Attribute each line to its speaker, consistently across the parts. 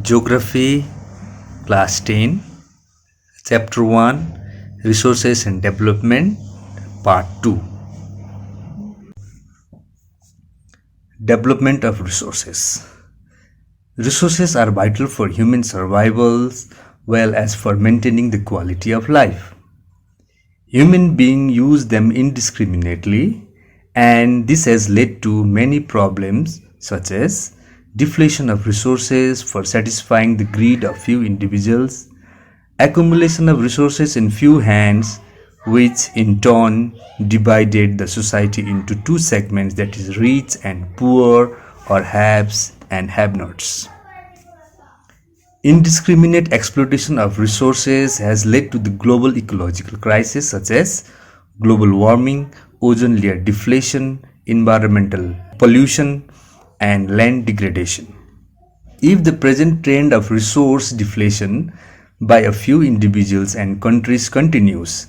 Speaker 1: Geography, Class 10, Chapter 1, Resources and Development, Part 2. Development of resources. Resources are vital for human survival as well as for maintaining the quality of life. Human beings use them indiscriminately, and this has led to many problems such as deflation of resources for satisfying the greed of few individuals, accumulation of resources in few hands, which in turn divided the society into two segments, that is rich and poor, or haves and have-nots. Indiscriminate exploitation of resources has led to the global ecological crisis such as global warming, ozone layer deflation, environmental pollution, and land degradation. If the present trend of resource deflation by a few individuals and countries continues,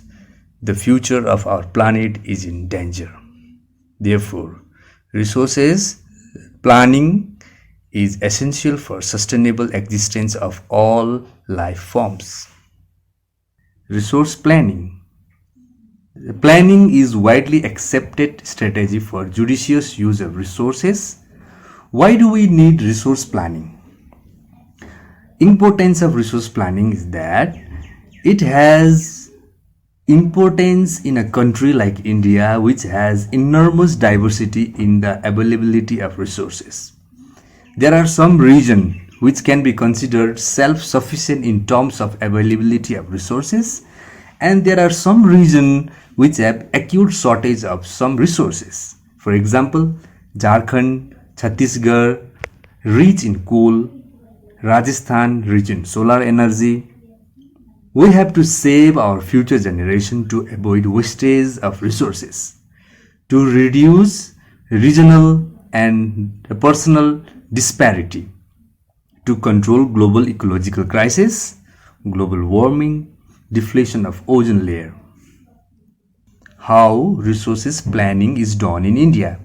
Speaker 1: the future of our planet is in danger. Therefore, resources planning is essential for sustainable existence of all life forms. Resource planning. Planning is widely accepted strategy for judicious use of resources. Why do we need resource planning? Importance of resource planning is that it has importance in a country like India, which has enormous diversity in the availability of resources. There are some regions which can be considered self-sufficient in terms of availability of resources, and there are some regions which have acute shortage of some resources. For example, Jharkhand, Chhattisgarh, rich in coal, Rajasthan, rich in solar energy. We have to save our future generation to avoid wastage of resources, to reduce regional and personal disparity, to control global ecological crisis, global warming, deflation of ozone layer. How resources planning is done in India?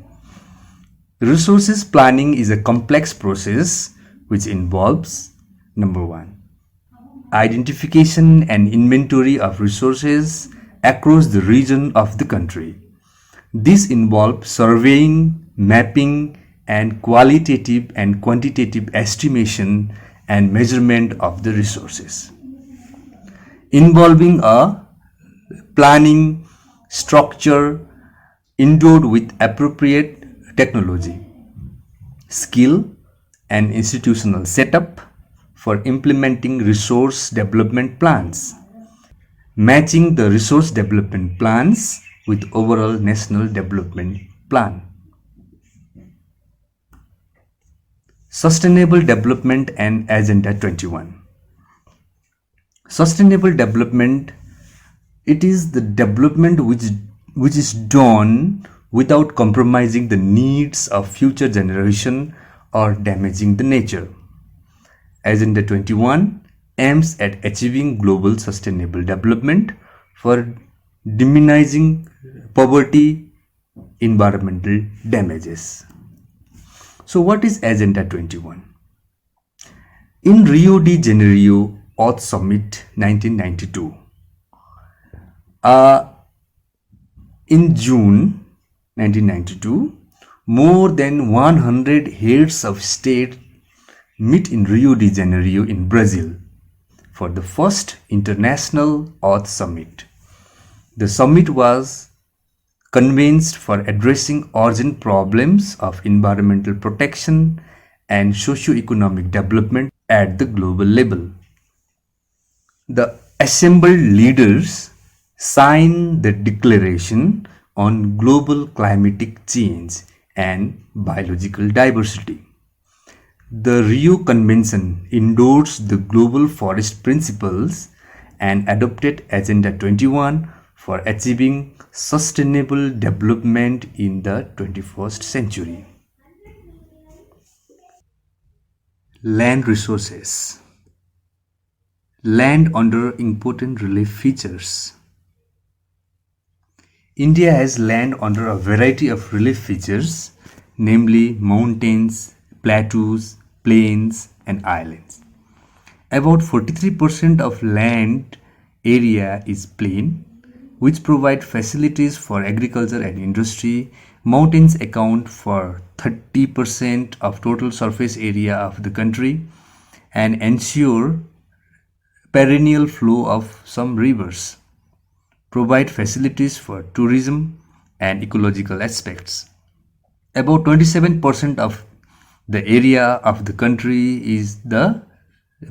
Speaker 1: Resources planning is a complex process which involves: number 1, identification and inventory of resources across the region of the country. This involves surveying, mapping, and qualitative and quantitative estimation and measurement of the resources, involving a planning structure endowed with appropriate technology, skill, and institutional setup for implementing resource development plans, matching the resource development plans with overall national development plan. Sustainable Development and Agenda 21. Sustainable development, it is the development which is done without compromising the needs of future generation or damaging the nature. Agenda 21 aims at achieving global sustainable development for diminishing poverty, environmental damages. So what is Agenda 21? In Rio de Janeiro Earth Summit 1992, in June 1992, more than 100 heads of state meet in Rio de Janeiro in Brazil for the first International Earth Summit. The summit was convened for addressing urgent problems of environmental protection and socio-economic development at the global level. The assembled leaders signed the Declaration on Global Climatic Change and Biological Diversity. The Rio Convention endorsed the Global Forest Principles and adopted Agenda 21 for achieving sustainable development in the 21st century. Land resources. Land under important relief features. India has land under a variety of relief features, namely mountains, plateaus, plains, and islands. About 43% of land area is plain, which provide facilities for agriculture and industry. Mountains account for 30% of total surface area of the country and ensure perennial flow of some rivers, provide facilities for tourism and ecological aspects. About 27% of the area of the country is the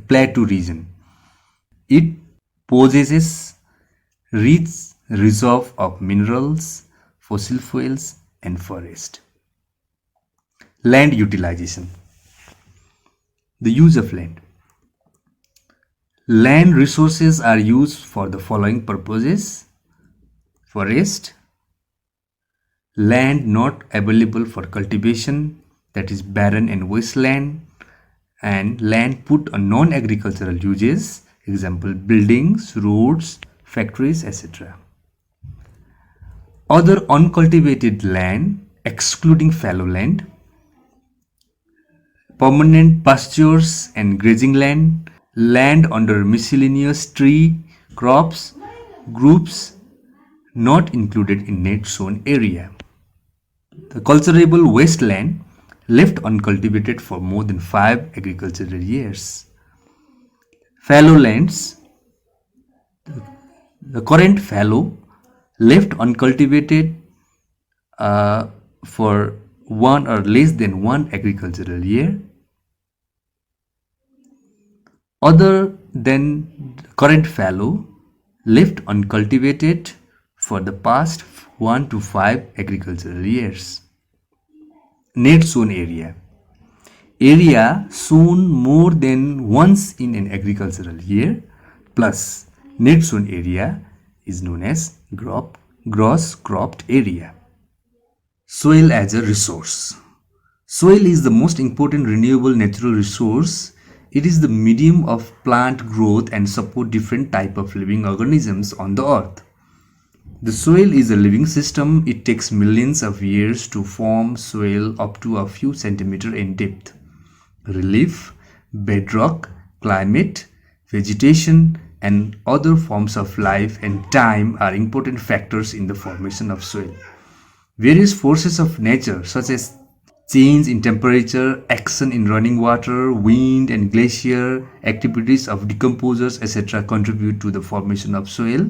Speaker 1: plateau region. It possesses rich reserve of minerals, fossil fuels, and forest. Land utilization. The use of land. Land resources are used for the following purposes: forest, land not available for cultivation, that is barren and wasteland, and land put on non-agricultural uses, example buildings, roads, factories, etc. Other uncultivated land excluding fallow land, permanent pastures and grazing land, land under miscellaneous tree, crops, groups not included in net zone area. The cultivable wasteland left uncultivated for more than 5 agricultural years. Fallow lands, the current fallow left uncultivated for 1 or less than 1 agricultural year. Other than current fallow left uncultivated for the past 1 to 5 agricultural years. Net sown area. Area sown more than once in an agricultural year plus net sown area is known as gross cropped area. Soil as a resource. Soil is the most important renewable natural resource. It is the medium of plant growth and support different types of living organisms on the earth. The soil is a living system. It takes millions of years to form soil up to a few centimeters in depth. Relief, bedrock, climate, vegetation, and other forms of life and time are important factors in the formation of soil. Various forces of nature such as change in temperature, action in running water, wind and glacier, activities of decomposers, etc. contribute to the formation of soil.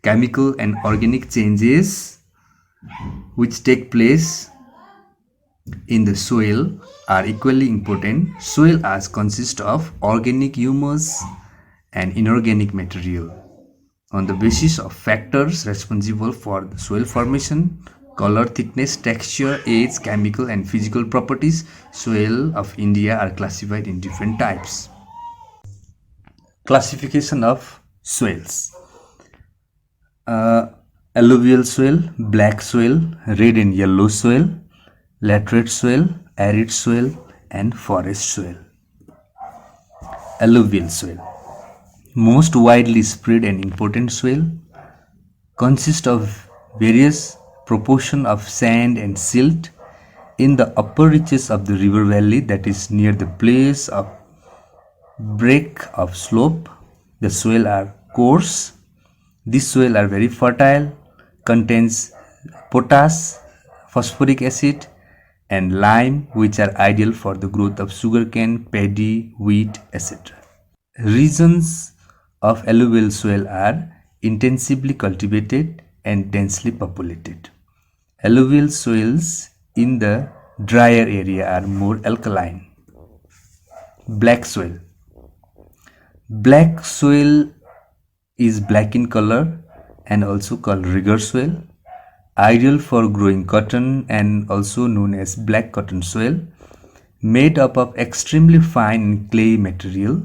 Speaker 1: Chemical and organic changes which take place in the soil are equally important. Soil as consists of organic humus and inorganic material. On the basis of factors responsible for the soil formation, color, thickness, texture, age, chemical and physical properties, soil of India are classified in different types. Classification of soils. Alluvial soil, black soil, red and yellow soil, laterite soil, arid soil and forest soil. Alluvial soil. Most widely spread and important soil, consists of various proportion of sand and silt. In the upper reaches of the river valley, that is near the place of break of slope, the soil are coarse. These soil are very fertile, contains potash, phosphoric acid and lime, which are ideal for the growth of sugarcane, paddy, wheat, etc. Regions of alluvial soil are intensively cultivated and densely populated. Alluvial soils in the drier area are more alkaline. Black soil. Black soil is black in color and also called rigor soil, ideal for growing cotton and also known as black cotton soil, made up of extremely fine clay material,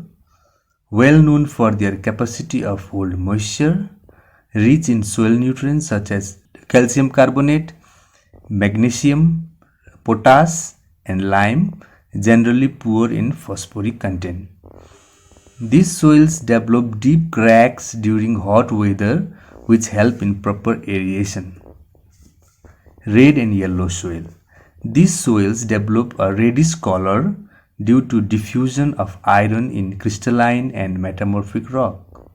Speaker 1: well known for their capacity of hold moisture, rich in soil nutrients such as calcium carbonate, magnesium, potash and lime, generally poor in phosphoric content. These soils develop deep cracks during hot weather which help in proper aeration. Red and yellow soil. These soils develop a reddish color due to diffusion of iron in crystalline and metamorphic rock.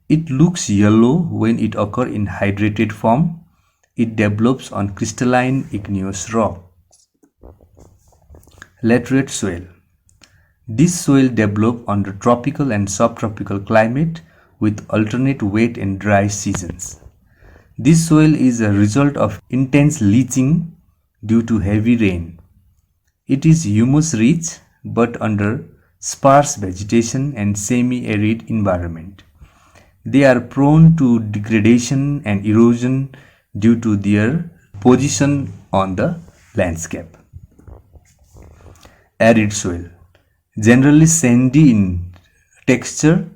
Speaker 1: It looks yellow when it occurs in hydrated form. It develops on crystalline igneous rock. Laterite soil. This soil develops under tropical and subtropical climate with alternate wet and dry seasons. This soil is a result of intense leaching due to heavy rain. It is humus-rich but under sparse vegetation and semi-arid environment. They are prone to degradation and erosion due to their position on the landscape. Arid soil, generally sandy in texture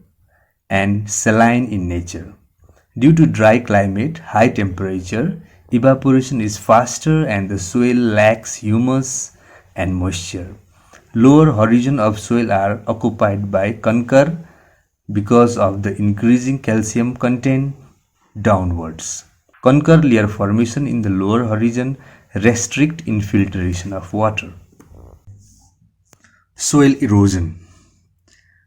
Speaker 1: and saline in nature. Due to dry climate, high temperature, evaporation is faster and the soil lacks humus and moisture. Lower horizon of soil are occupied by conker because of the increasing calcium content downwards. Conker layer formation in the lower horizon restrict infiltration of water. Soil erosion.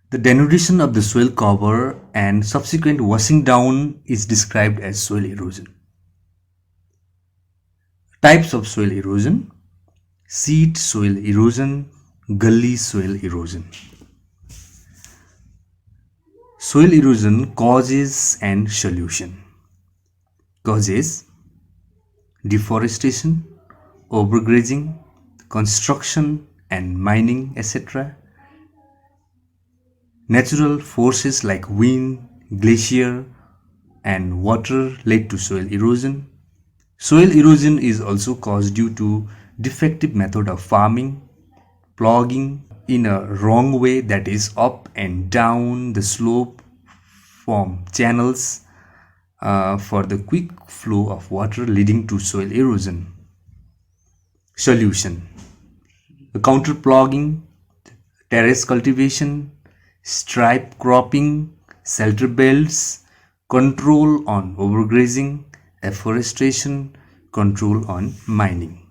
Speaker 1: The denudation of the soil cover and subsequent washing down is described as soil erosion. Types of soil erosion: sheet soil erosion, gully soil erosion. Soil erosion causes and solution. Causes: deforestation, overgrazing, construction and mining, etc. Natural forces like wind, glacier, and water lead to soil erosion. Soil erosion is also caused due to defective method of farming, ploughing in a wrong way, that is up and down the slope, form channels for the quick flow of water, leading to soil erosion. Solution: counter ploughing, terrace cultivation, stripe cropping, shelter belts, control on overgrazing, afforestation, control on mining.